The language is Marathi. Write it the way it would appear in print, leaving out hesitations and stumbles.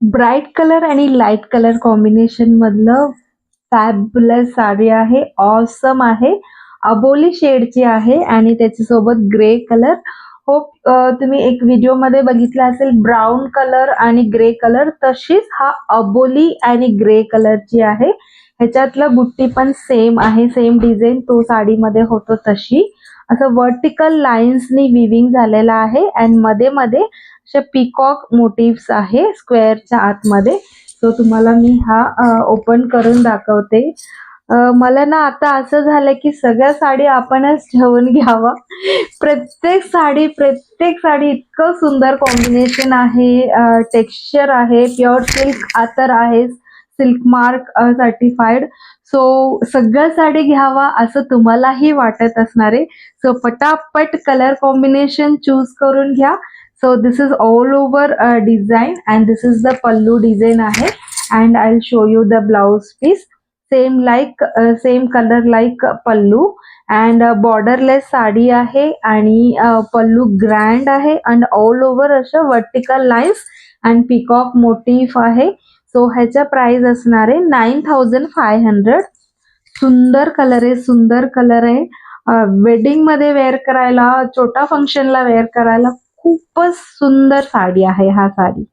ब्राईट कलर आणि लाईट कलर कॉम्बिनेशन मधलं फॅब्युलस साडी आहे. ऑसम आहे. अबोली शेडची आहे आणि त्याच्यासोबत ग्रे कलर. होप तुम्ही एक व्हिडिओ मध्ये बघितला असेल ब्राऊन कलर आणि ग्रे कलर, तशीच हा अबोली आणि ग्रे कलरची आहे. ह्याच्यातलं बुट्टी पण सेम आहे, सेम डिझाईन तो साडीमध्ये होतो तशी. असं वर्टिकल लाईन्सनी विविंग झालेला आहे आणि मध्ये मध्ये असे पिकॉक मोटिव्स आहे स्क्वेअरच्या आतमध्ये. तो तुम्हाला मी हा ओपन करून दाखवते. मला ना आता असं झालं की सगळ्या साडी आपणच ठेवून घ्यावा. प्रत्येक साडी इतकं सुंदर कॉम्बिनेशन आहे, टेक्स्चर आहे, प्युअर सिल्क आतर आहे, सिल्क मार्क सर्टिफाईड. सो सगळ्या साडी घ्यावा असं तुम्हालाही वाटत असणार आहे. सो पटापट कलर कॉम्बिनेशन चूज करून घ्या. So this is all over design and this is the pallu design आहे and I'll show you the blouse piece. Same color like pallu and borderless sari आहे आणि पल्लू ग्रँड आहे and all over अशा vertical lines and peacock motif आहे. सो ह्याचा प्राइस असणार आहे 9500. सुंदर कलर आहे, सुंदर कलर आहे. वेडिंग मध्ये वेअर करायला, छोटा फंक्शनला वेअर करायला खूपच सुंदर साडी आहे हा साडी.